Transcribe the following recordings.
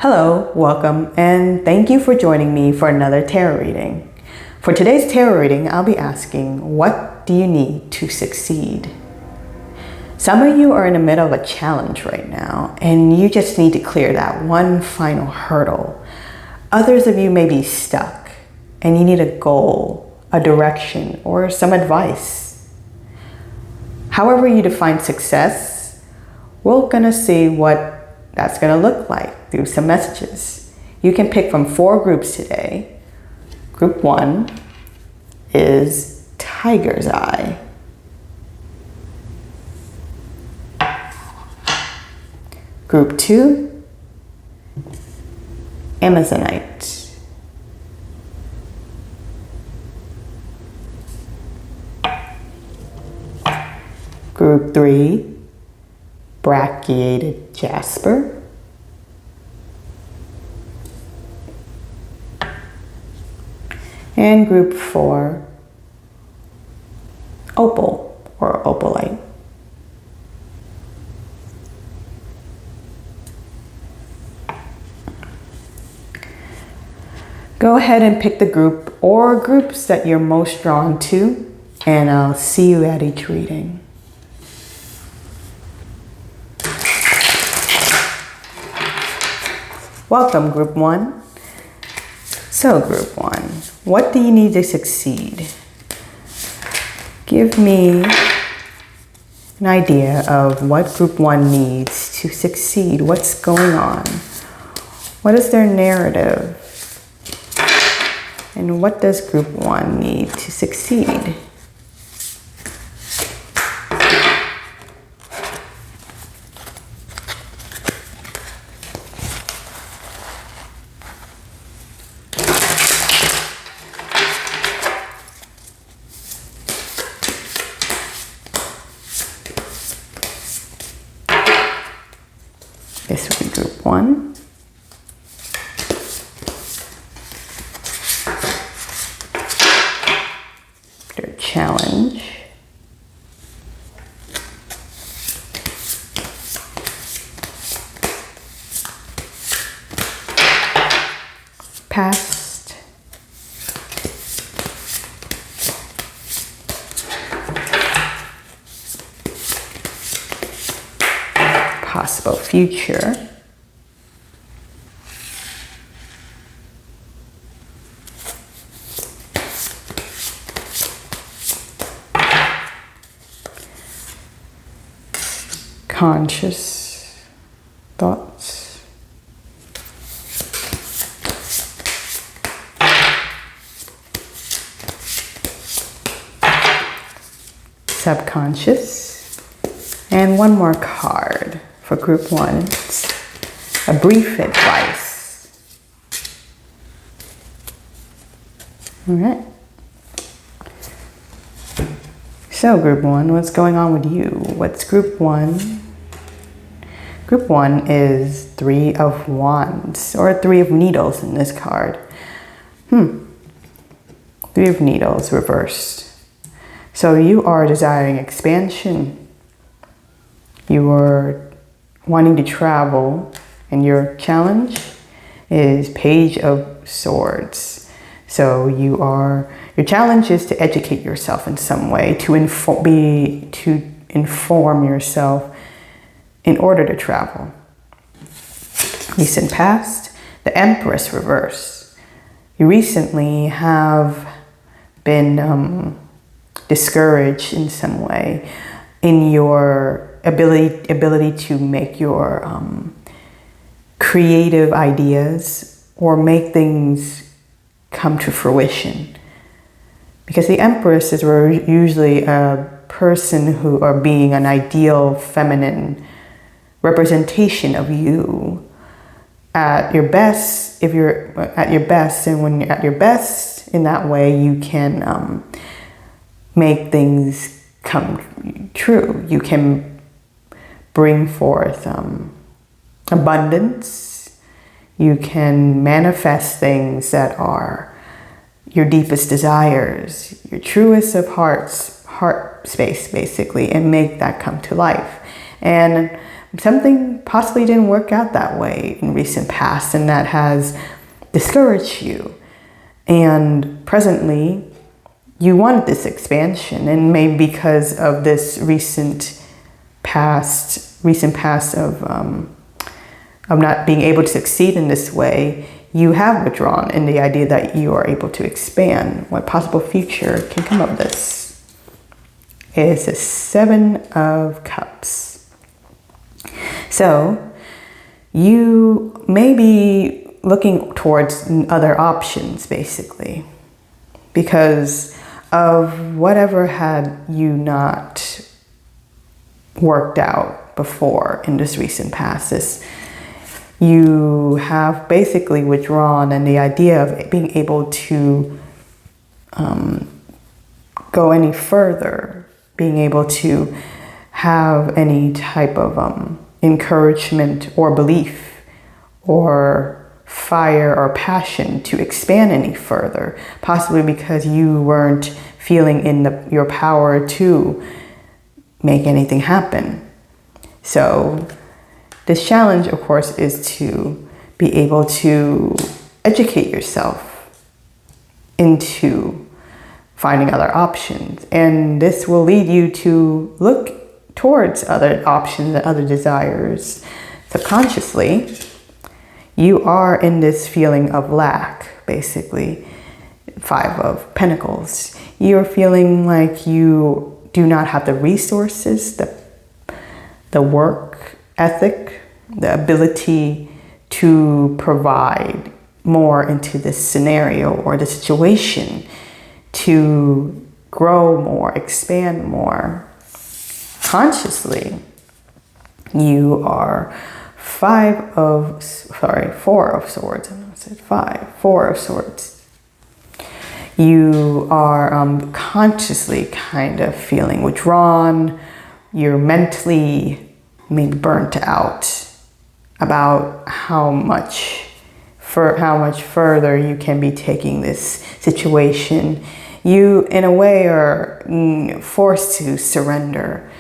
Hello, welcome, and thank you for joining me for another tarot reading. For today's tarot reading, I'll be asking, what do you need to succeed? Some of you are in the middle of a challenge right now, and you just need to clear that one final hurdle. Others of you may be stuck, and you need a goal, a direction, or some advice. However you define success, we're gonna see what that's gonna look like through some messages. You can pick from 4 groups today. Group 1 is Tiger's Eye. Group 2, Amazonite. Group 3, Brecciated Jasper. And group 4, Opal or Opalite. Go ahead and pick the group or groups that you're most drawn to, and I'll see you at each reading. Welcome, Group 1. So, Group 1, what do you need to succeed? Give me an idea of what Group 1 needs to succeed. What's going on? What is their narrative? And what does Group 1 need to succeed? This will be Group 1. Their challenge. Past. Possible future. Conscious thoughts. Subconscious. And one more card for Group 1. It's a brief advice. All right. So Group 1, what's going on with you? What's Group 1? Group 1 is 3 of Wands, or 3 of Needles in this card. 3 of Needles reversed. So you are desiring expansion. You are wanting to travel, and your challenge is Page of Swords. So your challenge is to educate yourself in some way, to inform yourself in order to travel. Recent past, the Empress reverse. You recently have been discouraged in some way in your ability to make your creative ideas or make things come to fruition. Because the Empress is usually a person who are being an ideal feminine representation of you at your best. If you're at your best, and when you're at your best in that way, you can make things come true. You can bring forth abundance. You can manifest things that are your deepest desires, your truest of heart space, basically, and make that come to life. And something possibly didn't work out that way in recent past, and that has discouraged you. And presently, you wanted this expansion, and maybe because of this recent past of not being able to succeed in this way, you have withdrawn in the idea that you are able to expand. What possible future can come of this? It's a 7 of Cups. So you may be looking towards other options, basically, because of whatever had you not worked out before in this recent past. You have basically withdrawn, and the idea of being able to go any further, being able to have any type of encouragement or belief or fire or passion to expand any further, possibly because you weren't feeling in your power to make anything happen. So this challenge, of course, is to be able to educate yourself into finding other options. And this will lead you to look towards other options and other desires. Subconsciously, you are in this feeling of lack, basically. 5 of Pentacles. You're feeling like you do not have the resources, the work ethic, the ability to provide more into this scenario or the situation, to grow more, expand more. Consciously, you are 4 of Swords. I said 5, 4 of Swords. You are consciously kind of feeling withdrawn. You're mentally maybe burnt out about how much further you can be taking this situation. You, in a way, are forced to surrender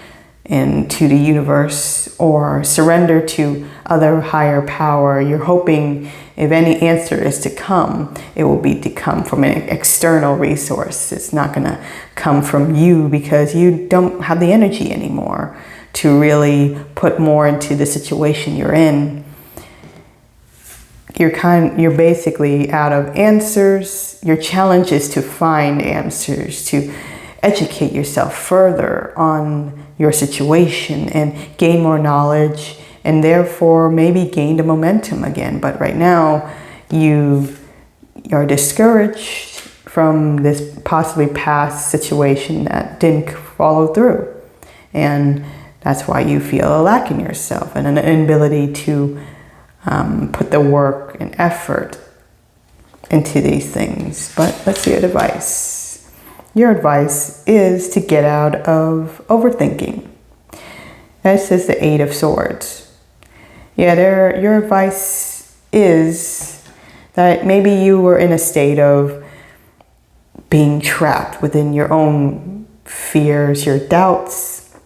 into the universe or surrender to other higher power. You're hoping if any answer is to come, it will be to come from an external resource. It's not going to come from you because you don't have the energy anymore to really put more into the situation you're in. You're basically out of answers. Your challenge is to find answers, to educate yourself further on your situation and gain more knowledge, and therefore maybe gain the momentum again. But right now you are discouraged from this possibly past situation that didn't follow through. And that's why you feel a lack in yourself and an inability to put the work and effort into these things. But let's see your advice. Your advice is to get out of overthinking. This is the 8 of Swords. Yeah, your advice is that maybe you were in a state of being trapped within your own fears, your doubts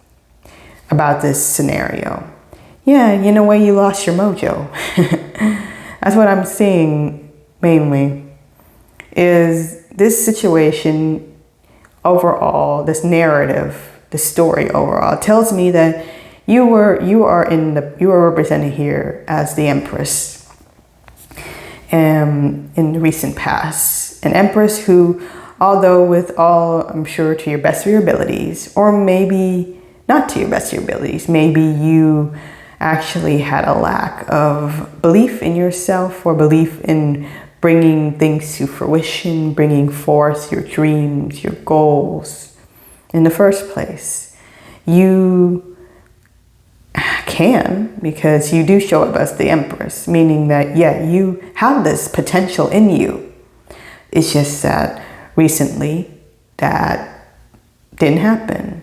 about this scenario. Yeah, in a way you lost your mojo. That's what I'm seeing mainly, is this situation overall, this narrative, the story overall tells me that you are represented here as the Empress in the recent past. An Empress who, although with all, I'm sure, to your best of your abilities, or maybe not to your best of your abilities, maybe you actually had a lack of belief in yourself or belief in bringing things to fruition, bringing forth your dreams, your goals in the first place. You can, because you do show up as the Empress, meaning that, yeah, you have this potential in you. It's just that recently that didn't happen,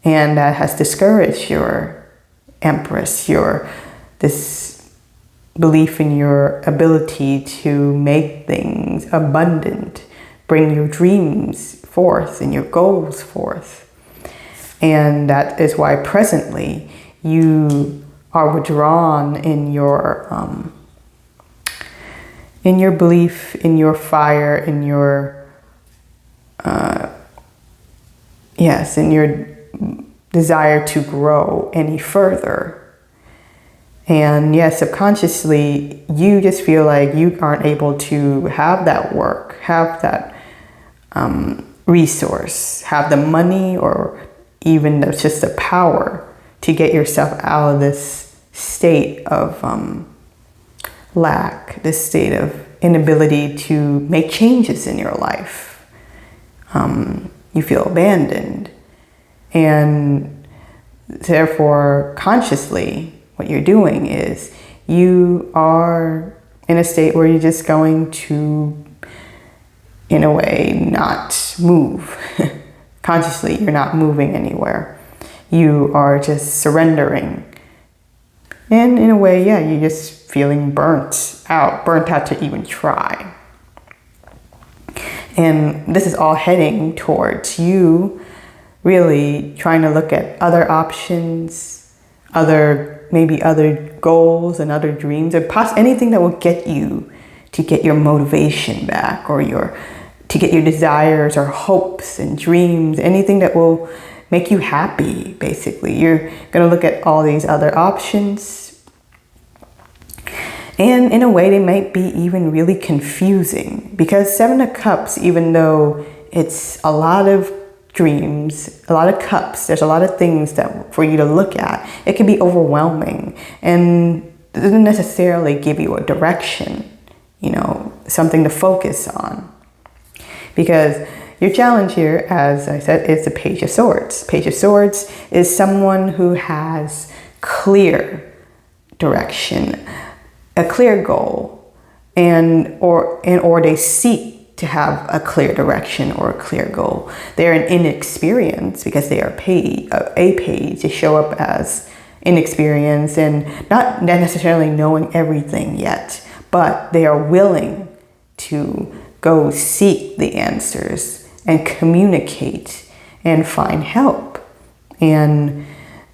and that has discouraged your Empress, this belief in your ability to make things abundant, bring your dreams forth and your goals forth. And that is why presently you are withdrawn in your belief, in your fire, in your in your desire to grow any further. And yes, subconsciously, you just feel like you aren't able to have that work, have that resource, have the money, or even just the power to get yourself out of this state of lack, this state of inability to make changes in your life. You feel abandoned. And therefore, consciously, what you're doing is you are in a state where you're just going to, in a way, not move. Consciously, you're not moving anywhere. You are just surrendering. And in a way, you're just feeling burnt out to even try. And this is all heading towards you really trying to look at other options, maybe other goals and other dreams, or anything that will get you to get your motivation back, or to get your desires or hopes and dreams, anything that will make you happy, basically. You're going to look at all these other options. And in a way, they might be even really confusing, because Seven of Cups, even though it's a lot of dreams, a lot of cups, there's a lot of things that for you to look at, it can be overwhelming and doesn't necessarily give you a direction, something to focus on. Because your challenge here, as I said, is the Page of Swords. Page of Swords is someone who has clear direction, a clear goal, or they seek to have a clear direction or a clear goal. They're an inexperienced because they are a page. They show up as inexperienced and not necessarily knowing everything yet, but they are willing to go seek the answers and communicate and find help. And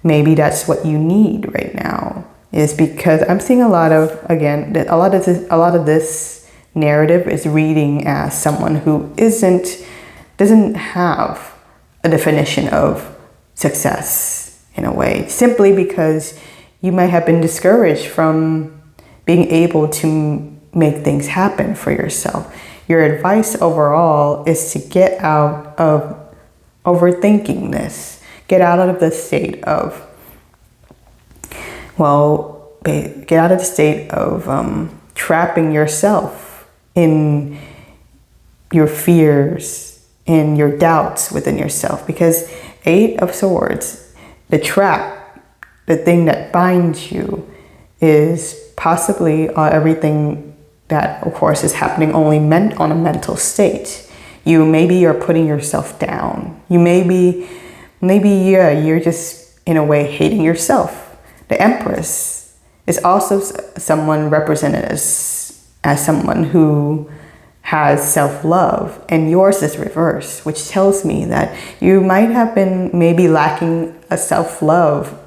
maybe that's what you need right now, is because I'm seeing a lot of this narrative is reading as someone who doesn't have a definition of success, in a way, simply because you might have been discouraged from being able to make things happen for yourself. Your advice overall is to get out of overthinking this, get out of the state of trapping yourself in your fears, in your doubts within yourself. Because Eight of Swords, the trap, the thing that binds you, is possibly everything that, of course, is happening only on a mental state. Maybe you're putting yourself down. You're just, in a way, hating yourself. The Empress is also someone represented as someone who has self-love, and yours is reversed, which tells me that you might have been maybe lacking a self-love.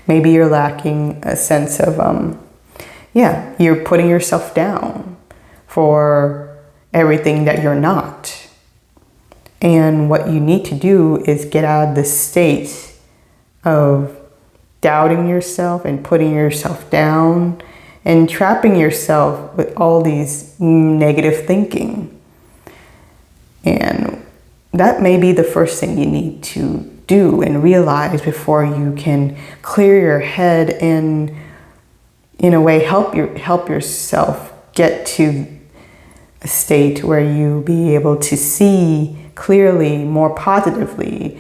Maybe you're lacking a sense of, you're putting yourself down for everything that you're not. And what you need to do is get out of this state of doubting yourself and putting yourself down and trapping yourself with all these negative thinking. And that may be the first thing you need to do and realize before you can clear your head and, in a way, help yourself get to a state where you be able to see clearly, more positively,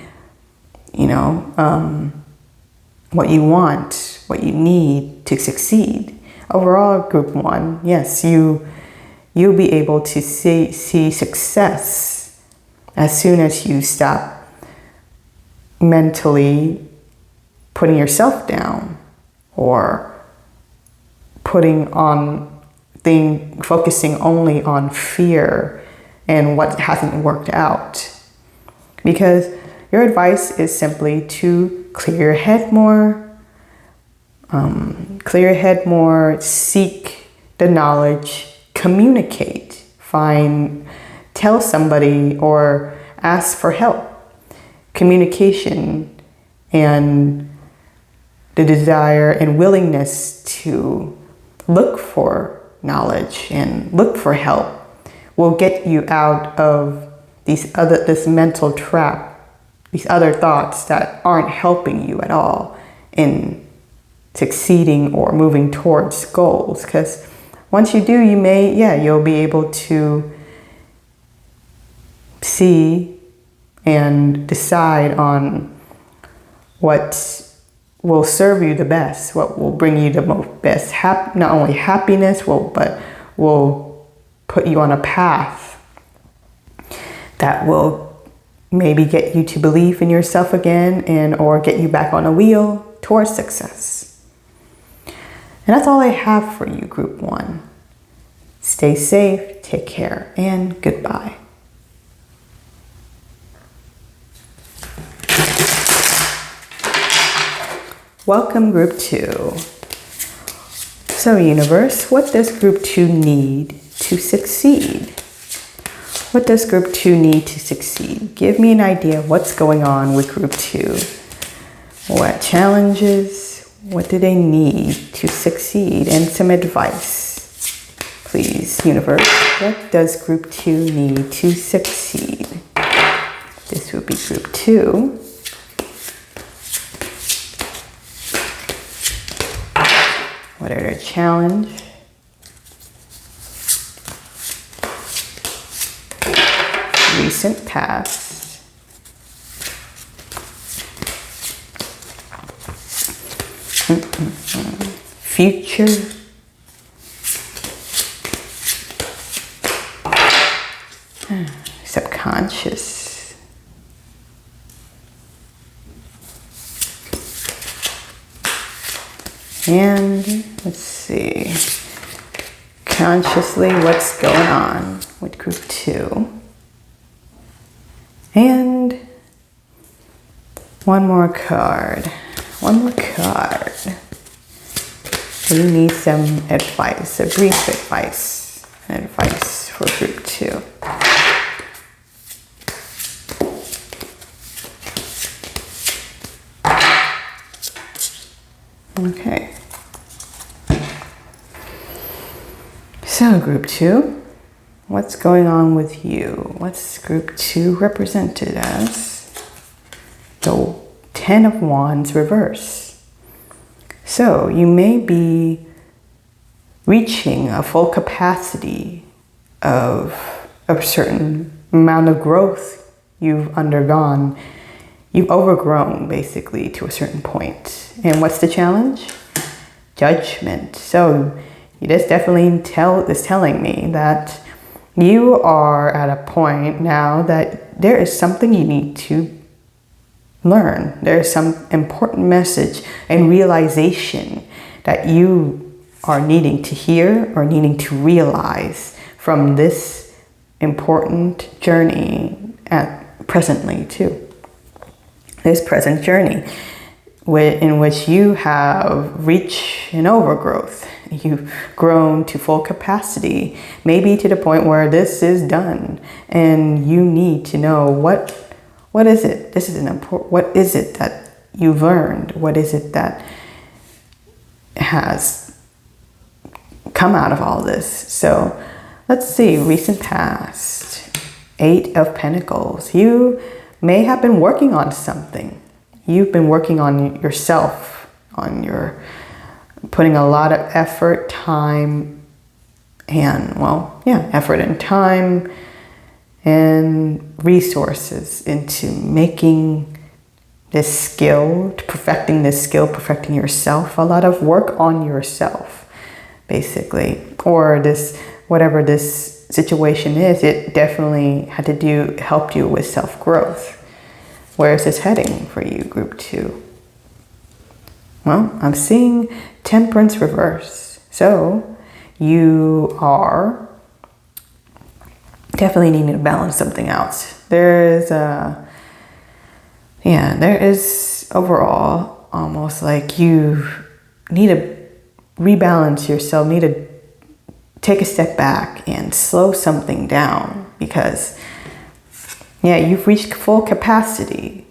what you want, what you need to succeed. Overall, Group 1, yes, you'll be able to see success as soon as you stop mentally putting yourself down or focusing only on fear and what hasn't worked out. Because your advice is simply to clear your head more, Clear your head more, seek the knowledge, communicate, tell somebody or ask for help. Communication and the desire and willingness to look for knowledge and look for help will get you out of this mental trap, these other thoughts that aren't helping you at all in succeeding or moving towards goals. Because once you do, you'll be able to see and decide on what will serve you the best, what will bring you the best, not only happiness, but will put you on a path that will maybe get you to believe in yourself again or get you back on a wheel towards success. And that's all I have for you, Group 1. Stay safe, take care, and goodbye. Welcome, Group 2. So, Universe, what does Group 2 need to succeed? What does Group 2 need to succeed? Give me an idea of what's going on with Group 2. What challenges? What do they need to succeed? And some advice, please, Universe. What does Group 2 need to succeed? This would be Group 2. What are their challenge? Recent past. Future. Subconscious. And let's see, consciously, what's going on with Group 2? And one more card. We need some advice, a brief advice for Group 2. Okay. So, Group 2, what's going on with you? What's Group 2 represented as? The 10 of Wands reverse. So, you may be reaching a full capacity of a certain amount of growth you've undergone. You've overgrown, basically, to a certain point. And what's the challenge? Judgment. So, this definitely is telling me that you are at a point now that there is something you need to learn. There is some important message and realization that you are needing to hear or needing to realize from this important journey presently too. This present journey in which you have reached an overgrowth. You've grown to full capacity, maybe to the point where this is done, and you need to know what is it? This is what is it that you've learned? What is it that has come out of all this? So let's see, recent past, 8 of Pentacles. You may have been working on something. You've been working on yourself, putting a lot of effort, time, and effort and time and resources into making this skill, perfecting yourself, a lot of work on yourself, basically. Or whatever this situation is, it definitely helped you with self-growth. Where is this heading for you, Group 2? Well, I'm seeing Temperance reverse. So you are definitely needing to balance something out. There is overall almost like you've need to rebalance yourself, need to take a step back and slow something down, because you've reached full capacity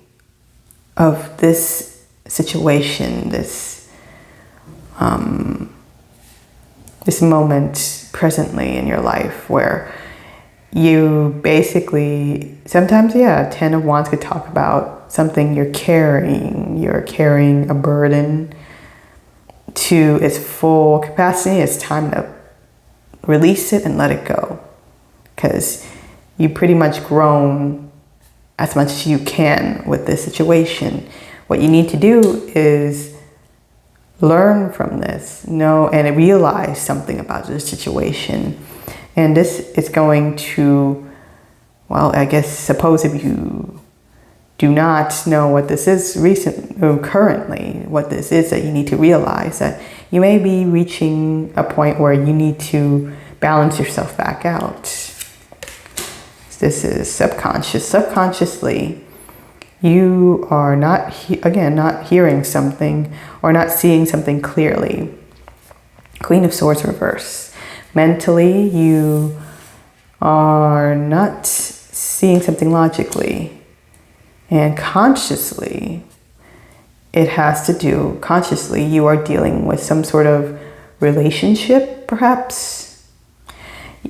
of this situation, this moment presently in your life, where you basically, sometimes, 10 of Wands could talk about something you're carrying a burden to its full capacity. It's time to release it and let it go, because you pretty much grown as much as you can with this situation. What you need to do is learn from this, know and realize something about this situation. And this is going to, suppose if you do not know what this is currently, what this is, that you need to realize that you may be reaching a point where you need to balance yourself back out. This is subconscious. Subconsciously, you are not hearing something or not seeing something clearly. Queen of Swords reverse. Mentally, you are not seeing something logically. And consciously, you are dealing with some sort of relationship, perhaps,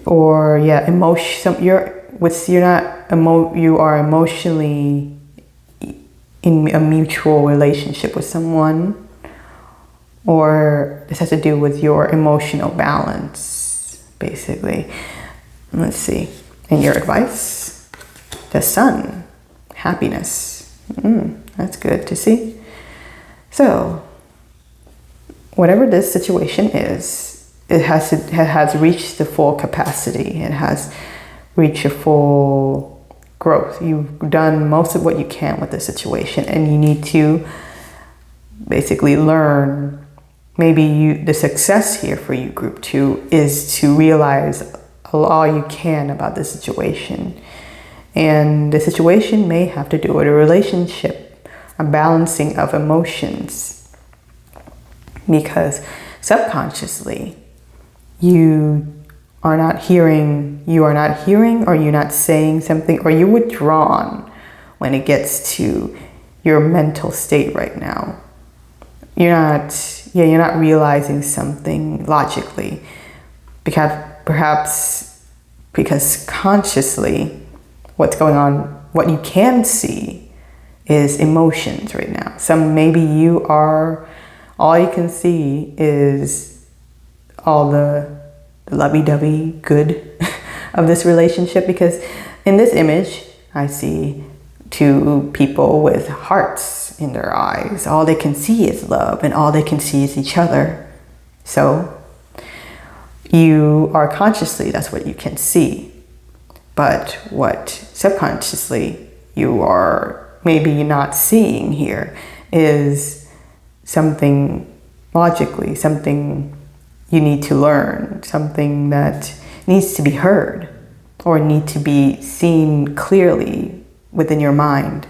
or emotion. You are emotionally in a mutual relationship with someone, or this has to do with your emotional balance, basically. Let's see. And your advice, the Sun. Happiness. That's good to see. So, whatever this situation is, it has reached the full capacity. It has reached a full growth. You've done most of what you can with the situation, and you need to basically learn. Maybe the success here for you, Group 2, is to realize all you can about the situation. And the situation may have to do with a relationship, a balancing of emotions. Because subconsciously, you are not hearing, or you're not saying something, or you're withdrawn when it gets to your mental state right now. You're not realizing something logically. Because consciously, what's going on, what you can see is emotions right now. All you can see is all the lovey-dovey good of this relationship, because in this image, I see two people with hearts in their eyes. All they can see is love, and all they can see is each other. So you are consciously, that's what you can see. But what subconsciously you are maybe not seeing here is something logically, something you need to learn, something that needs to be heard or need to be seen clearly within your mind.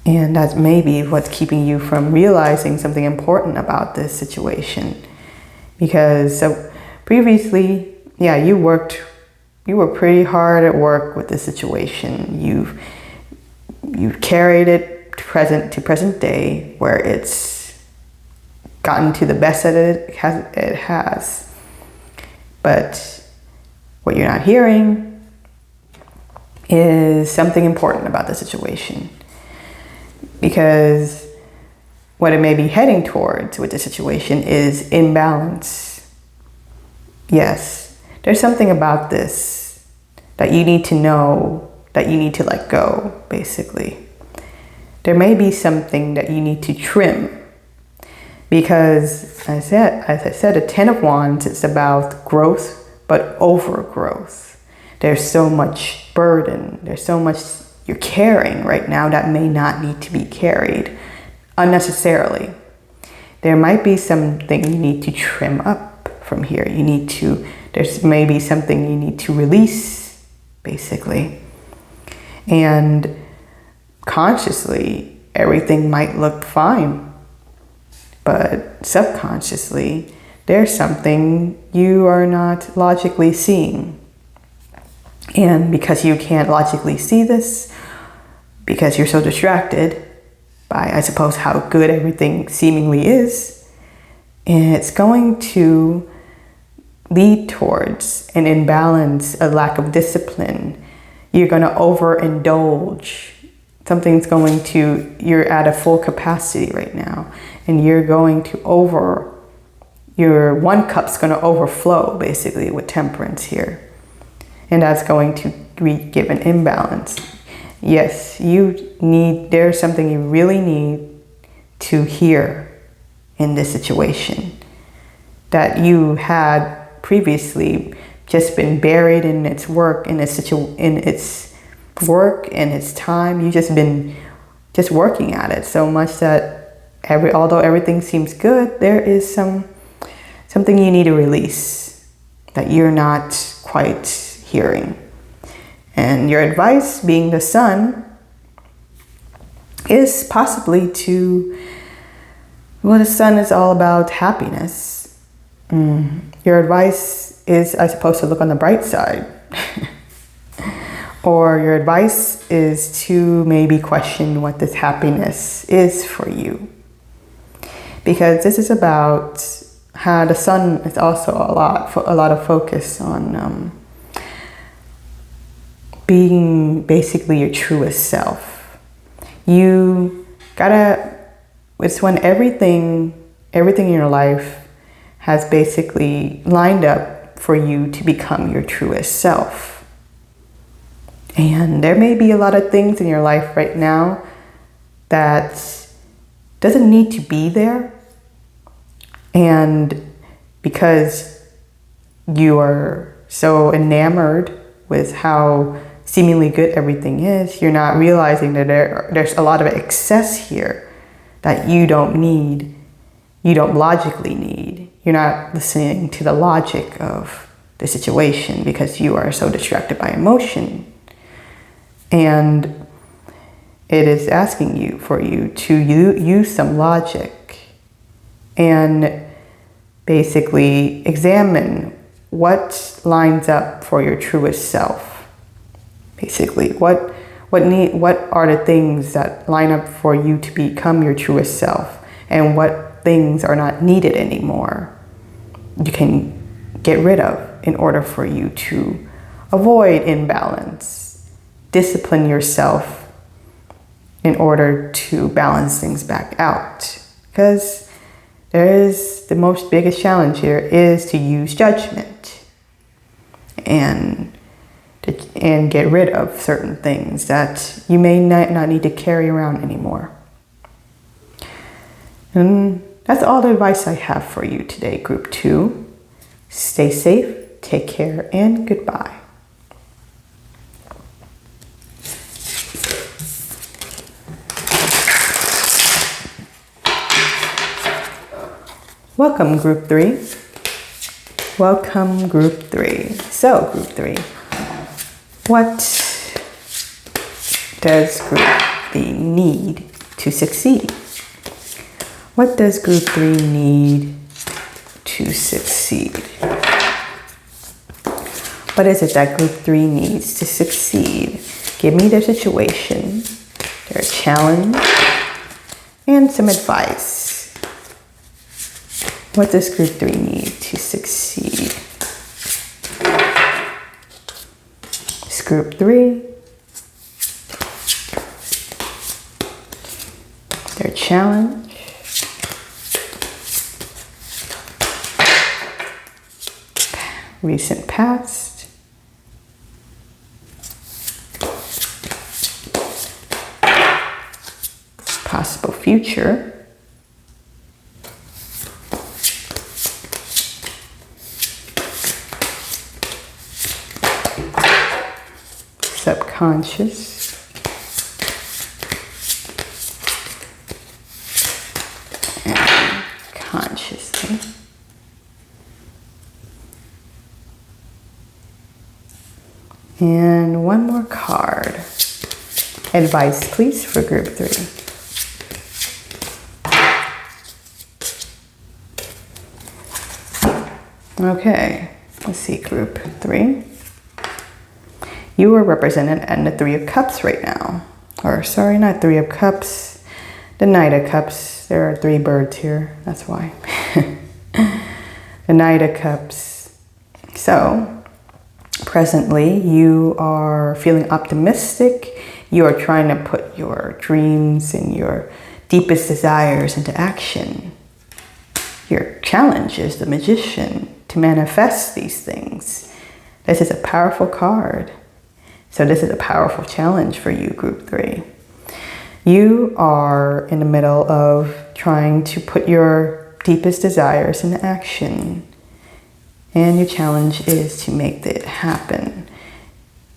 And that's maybe what's keeping you from realizing something important about this situation. Because previously, you were pretty hard at work with the situation. You've carried it to present day, where it's gotten to the best that it has. But what you're not hearing is something important about the situation. Because what it may be heading towards with the situation is imbalance. Yes, there's something about this that you need to know, that you need to let go, basically. There may be something that you need to trim. Because, as I said, a 10 of Wands is about growth, but overgrowth. There's so much burden. There's so much you're carrying right now that may not need to be carried unnecessarily. There might be something you need to trim up from here. There's maybe something you need to release, basically. And consciously, everything might look fine. but subconsciously, there's something you are not logically seeing. And because you can't logically see this, because you're so distracted by, I suppose, how good everything seemingly is, it's going to lead towards an imbalance, a lack of discipline. You're going to overindulge. You're at a full capacity right now, and your one cup's going to overflow basically with temperance here. And that's going to give an imbalance. Yes, there's something you really need to hear in this situation that you had previously just been buried in its work, in its work and its time. You've just been working at it so much that although everything seems good, there is something you need to release that you're not quite hearing. And your advice, being the sun, is possibly the sun is all about happiness. Your advice is, I suppose, to look on the bright side. Or your advice is to maybe question what this happiness is for you. Because this is about how the sun is also a lot of focus on being basically your truest self. It's when everything in your life has basically lined up for you to become your truest self. And there may be a lot of things in your life right now that doesn't need to be there. And because you are so enamored with how seemingly good everything is, you're not realizing that there's a lot of excess here that you don't logically need. You're not listening to the logic of the situation because you are so distracted by emotion. And it is asking for you to use some logic and basically examine what lines up for your truest self. Basically, what are the things that line up for you to become your truest self, and what things are not needed anymore you can get rid of in order for you to avoid imbalance. Discipline yourself in order to balance things back out. Because the most biggest challenge here is to use judgment and get rid of certain things that you may not need to carry around anymore. And that's all the advice I have for you today, Group 2. Stay safe, take care, and goodbye. Welcome, Group 3. Welcome, Group 3. So, Group 3, what does Group 3 need to succeed? What does Group 3 need to succeed? What is it that Group 3 needs to succeed? Give me their situation, their challenge, and some advice. What does Group 3 need to succeed? It's Group 3. Their challenge. Recent past. Possible future. Subconscious. And consciously. And one more card. Advice, please, for Group 3. Okay, let's see, group 3. You are represented in the 3 of Cups right now. Or sorry, not 3 of Cups, the Knight of Cups. There are 3 birds here, that's why. The Knight of Cups. So, presently you are feeling optimistic. You are trying to put your dreams and your deepest desires into action. Your challenge is the Magician to manifest these things. This is a powerful card. So this is a powerful challenge for you, group 3. You are in the middle of trying to put your deepest desires into action. And your challenge is to make that happen.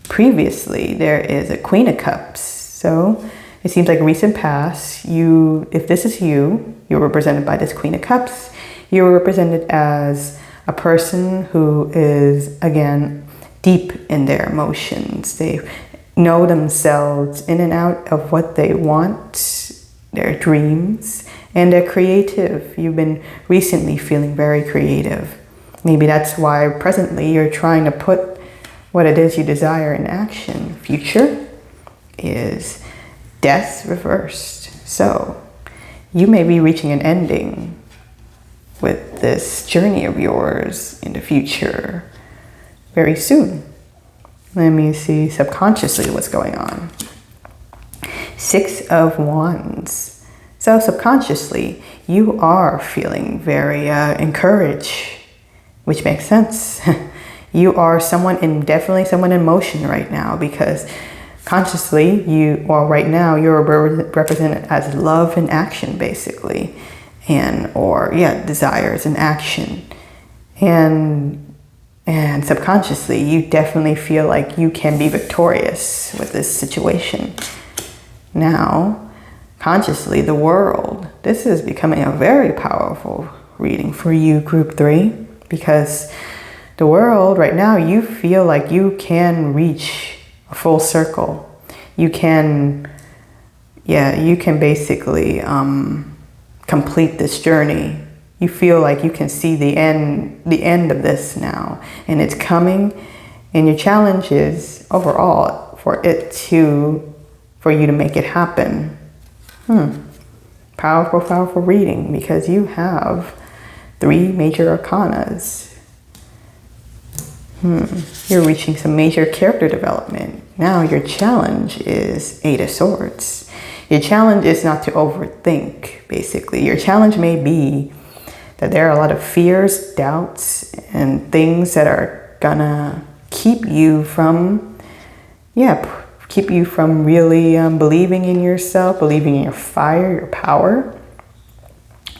Previously, there is a Queen of Cups. So it seems like recent past, if this is you, you're represented by this Queen of Cups. You're represented as a person who is, again, deep in their emotions. They know themselves in and out of what they want, their dreams, and they're creative. You've been recently feeling very creative. Maybe that's why presently you're trying to put what it is you desire in action. Future is death reversed. So you may be reaching an ending with this journey of yours in the future very soon. Let me see subconsciously what's going on. 6 of Wands. So subconsciously, you are feeling very encouraged, which makes sense. You are definitely someone in motion right now, because consciously, right now, you're represented as love in action, basically. Desires in action. And subconsciously, you definitely feel like you can be victorious with this situation. Now, consciously, the world. This is becoming a very powerful reading for you, group 3, because the world right now, you feel like you can reach a full circle. You can basically complete this journey. You feel like you can see the end of this now, and it's coming. And your challenge is overall for you to make it happen. Powerful, powerful reading, because you have 3 major arcanas. You're reaching some major character development. Now your challenge is 8 of Swords. Your challenge is not to overthink, basically. Your challenge may be that there are a lot of fears, doubts, and things that are gonna keep you from really believing in yourself, believing in your fire, your power,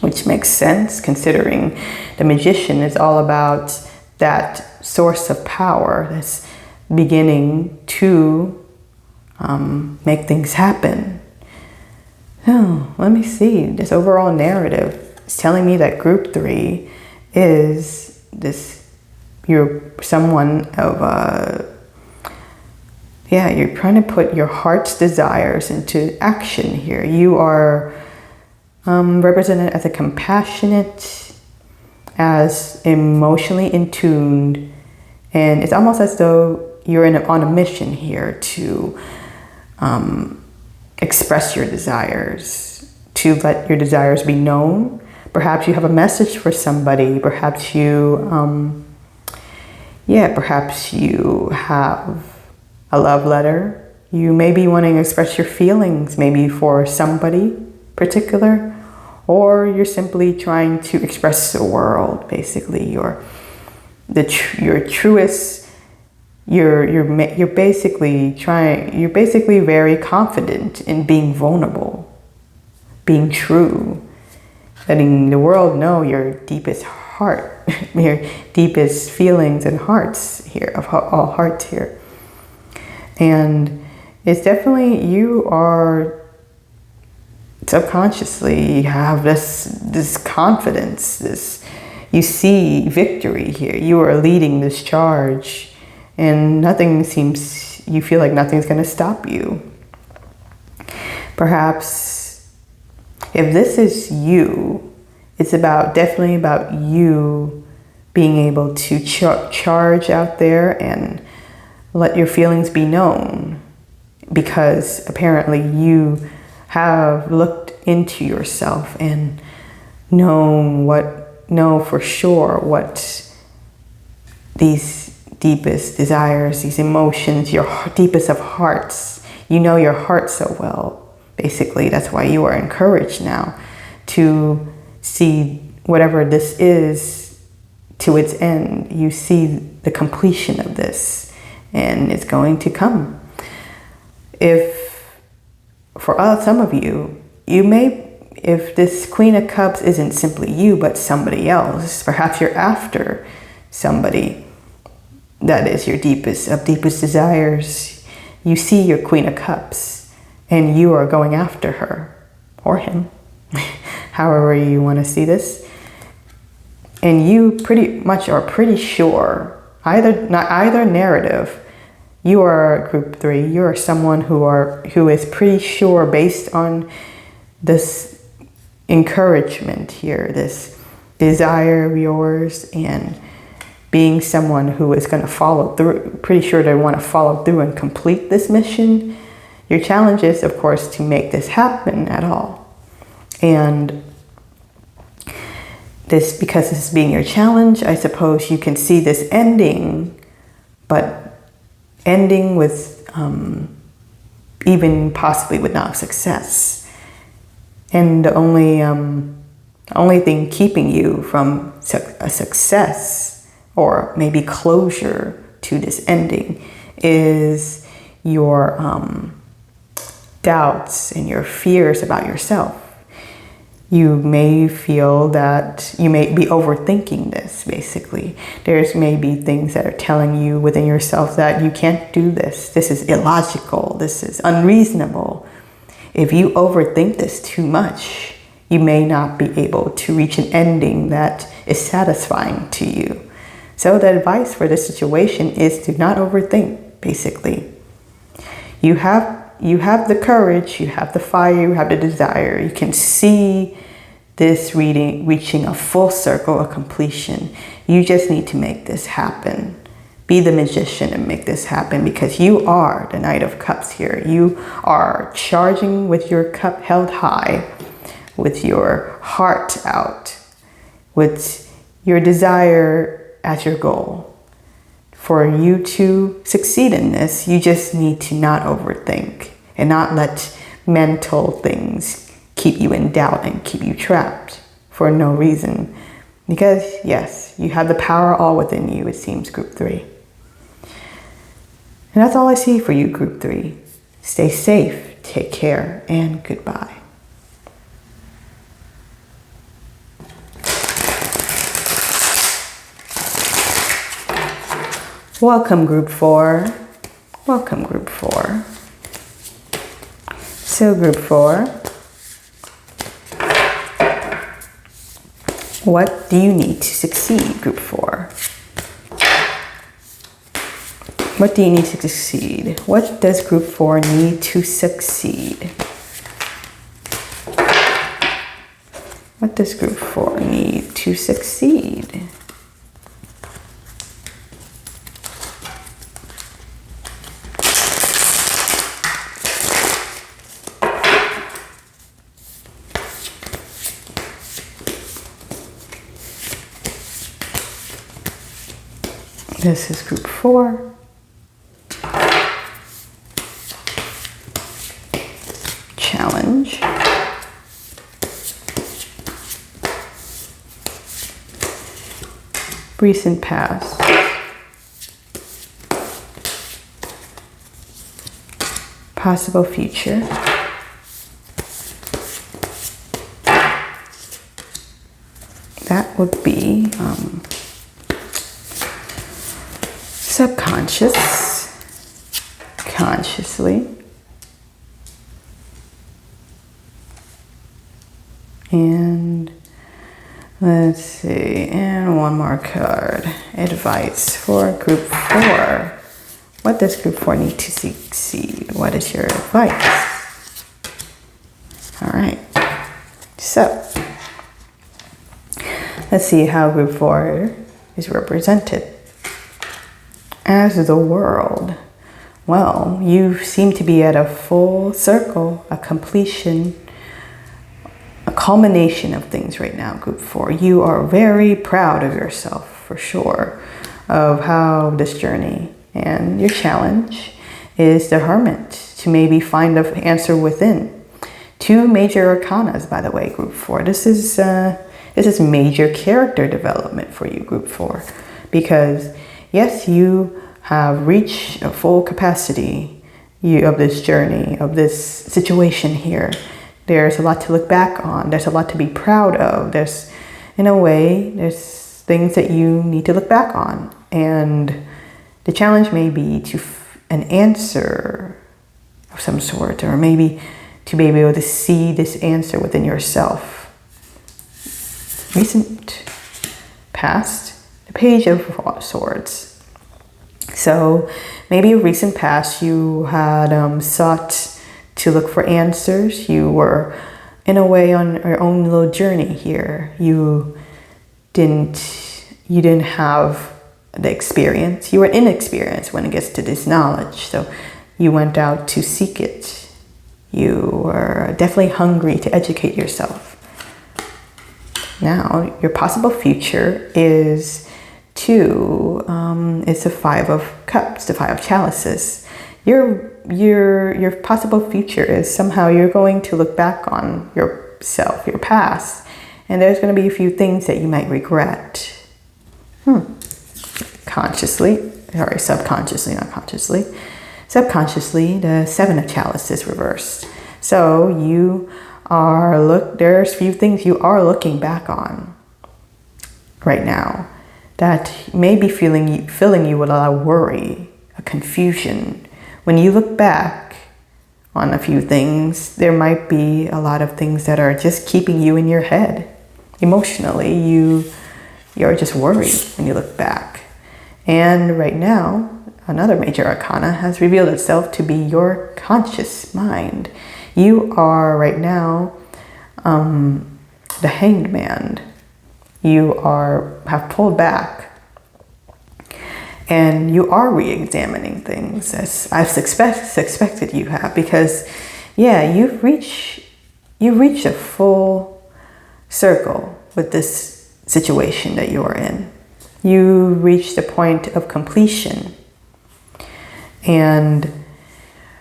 which makes sense considering the Magician is all about that source of power that's beginning to make things happen. Oh, let me see. This overall narrative is telling me that group 3 is you're someone of you're trying to put your heart's desires into action here. You are represented as a compassionate, as emotionally in tuned, and it's almost as though you're on a mission here to express your desires, to let your desires be known. Perhaps you have a message for somebody. Perhaps you have a love letter. You may be wanting to express your feelings, maybe for somebody particular, or you're simply trying to express the world, basically. You're basically very confident in being vulnerable, being true, letting the world know your deepest heart, your deepest feelings and hearts here, of all hearts here. And it's definitely, you are subconsciously, you have this confidence, you see victory here. You are leading this charge, and you feel like nothing's going to stop you. Perhaps if this is you, it's definitely about you being able to charge out there and let your feelings be known, because apparently you have looked into yourself and know for sure what these deepest desires, these emotions, your deepest of hearts. You know your heart so well. Basically, that's why you are encouraged now to see whatever this is to its end. You see the completion of this, and it's going to come. If for some of you, if this Queen of Cups isn't simply you, but somebody else, perhaps you're after somebody that is your deepest desires. You see your Queen of Cups and you are going after her or him, however you want to see this. And you pretty much are pretty sure, either narrative, you are group 3, you are someone who is pretty sure, based on this encouragement here, this desire of yours, and being someone who is going to follow through, pretty sure they want to follow through and complete this mission. Your challenge is, of course, to make this happen at all. And because this is being your challenge, I suppose you can see this ending, but ending with even possibly with not success. And the only thing keeping you from a success, or maybe closure to this ending, is your doubts and your fears about yourself. You may feel that you may be overthinking this, basically. There's maybe things that are telling you within yourself that you can't do this. This is illogical. This is unreasonable. If you overthink this too much, you may not be able to reach an ending that is satisfying to you. So the advice for this situation is to not overthink, basically. You have the courage, you have the fire, you have the desire. You can see this reading reaching a full circle of completion. You just need to make this happen. Be the magician and make this happen, because you are the Knight of Cups here. You are charging with your cup held high, with your heart out, with your desire as your goal. For you to succeed in this, you just need to not overthink and not let mental things keep you in doubt and keep you trapped for no reason. Because yes, you have the power all within you, it seems, group 3. And that's all I see for you, group 3. Stay safe, take care, and goodbye. Welcome, group 4. Welcome, group 4. So, group 4, what do you need to succeed, group 4? What do you need to succeed? What does group 4 need to succeed? What does group 4 need to succeed? This is group 4. Challenge. Recent past. Possible future. That would be subconscious, consciously, and let's see, and one more card. Advice for group 4. What does group 4 need to succeed? What is your advice? All right, so let's see how group 4 is represented as the world. Well, you seem to be at a full circle, a completion, a culmination of things right now, group 4. You are very proud of yourself, for sure, of how this journey, and your challenge is the Hermit, to maybe find the answer within. 2 major arcanas, by the way, group 4. This is major character development for you, group 4, because yes, you have reached a full capacity of this journey, of this situation here. There's a lot to look back on. There's a lot to be proud of. There's things that you need to look back on. And the challenge may be to an answer of some sort, or maybe to be able to see this answer within yourself. Recent past, the Page of Swords. So maybe a recent past, you had sought to look for answers. You were in a way on your own little journey here. You didn't have the experience. You were inexperienced when it gets to this knowledge. So you went out to seek it. You were definitely hungry to educate yourself. Now, your possible future is it's the 5 of Cups, the 5 of Chalices. Your possible future is somehow you're going to look back on yourself, your past, and there's going to be a few things that you might regret. Subconsciously, the 7 of Chalices reversed. So there's a few things you are looking back on right now that may be filling you with a lot of worry, a confusion. When you look back on a few things, there might be a lot of things that are just keeping you in your head. Emotionally, you're just worried when you look back. And right now, another major arcana has revealed itself to be your conscious mind. You are right now the Hanged Man. You have pulled back, and you are re-examining things, as I've suspected you have, because you've reached a full circle with this situation that you're in. You reached a point of completion, and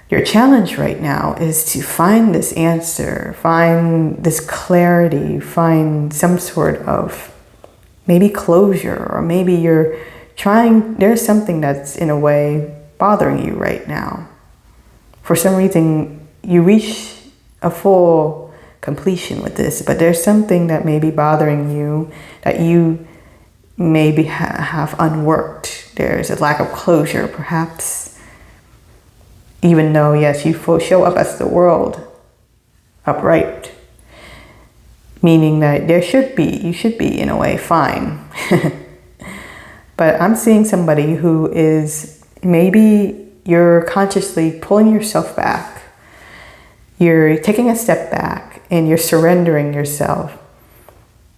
your challenge right now is to find this answer, find this clarity, find some sort of maybe closure, or maybe there's something that's in a way bothering you right now. For some reason, you reach a full completion with this, but there's something that may be bothering you that you maybe have unworked. There's a lack of closure, perhaps. Even though, yes, you show up as the world upright, meaning that you should be in a way fine. But I'm seeing somebody who is, maybe you're consciously pulling yourself back. You're taking a step back and you're surrendering yourself.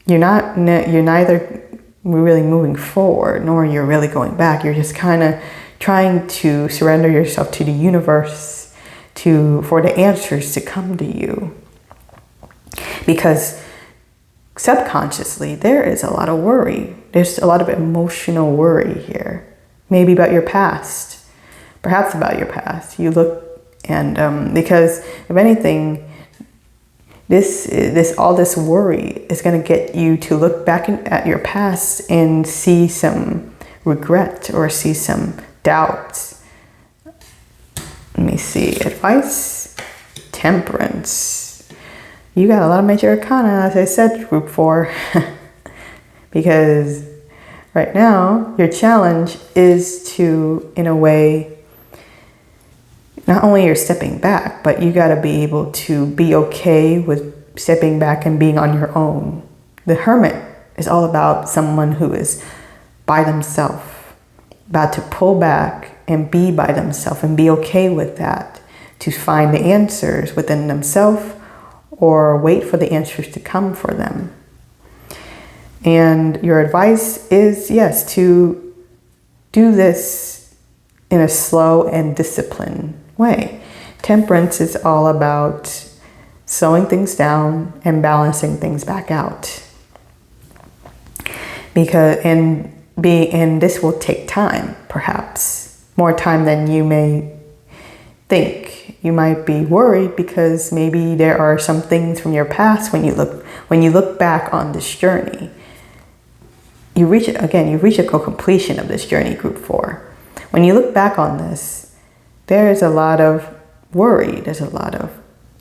You're neither really moving forward, nor you're really going back. You're just kind of trying to surrender yourself to the universe, for the answers to come to you. Because subconsciously, there is a lot of worry. There's a lot of emotional worry here. Maybe about your past. Perhaps about your past. You look, and because if anything, all this worry is going to get you to look back at your past and see some regret or see some doubts. Let me see. Advice. Temperance. You got a lot of major arcana, as I said, group 4. Because right now, your challenge is to, in a way, not only you're stepping back, but you got to be able to be okay with stepping back and being on your own. The Hermit is all about someone who is by themselves, about to pull back and be by themselves and be okay with that, to find the answers within themselves or wait for the answers to come for them. And your advice is, yes, to do this in a slow and disciplined way. Temperance is all about slowing things down and balancing things back out. And this will take time, perhaps more time than you may think. You might be worried because maybe there are some things from your past when you look back on this journey. You reach a completion of this journey, group 4. When you look back on this, there's a lot of worry. There's a lot of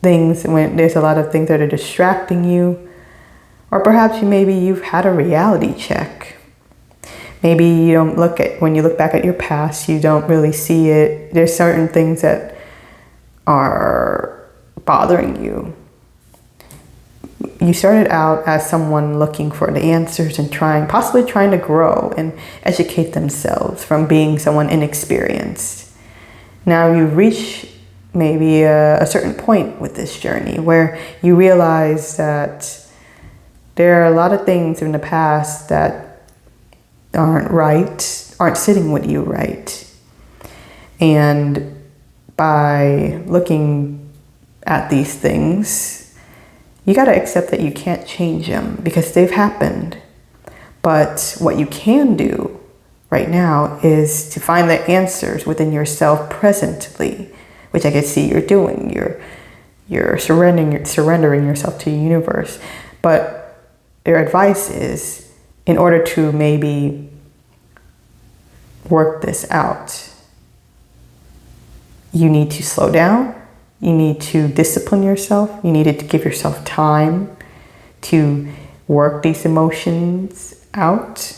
things that are distracting you, or perhaps you've had a reality check. Maybe you don't when you look back at your past, you don't really see it. There's certain things that are bothering you. You started out as someone looking for the answers and possibly trying to grow and educate themselves from being someone inexperienced. Now you reach maybe a certain point with this journey where you realize that there are a lot of things in the past that aren't sitting with you right. And by looking at these things, you got to accept that you can't change them because they've happened. But what you can do right now is to find the answers within yourself presently, which I can see you're doing. You're surrendering yourself to the universe. But their advice is, in order to maybe work this out, you need to slow down. You need to discipline yourself. You need to give yourself time to work these emotions out.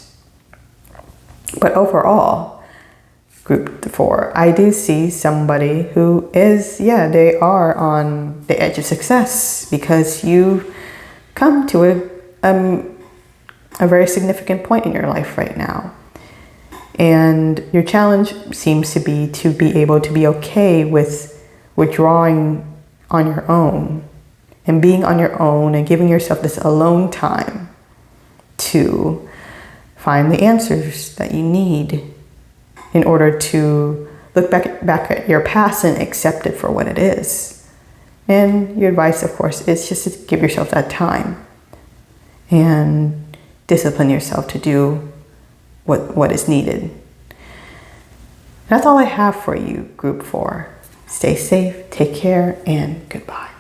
But overall, group 4, I do see somebody who is, they are on the edge of success because you come to a very significant point in your life right now. And your challenge seems to be able to be okay with withdrawing on your own and being on your own and giving yourself this alone time to find the answers that you need in order to look back at your past and accept it for what it is. And your advice, of course, is just to give yourself that time and discipline yourself to do what is needed. That's all I have for you, group 4. Stay safe, take care, and goodbye.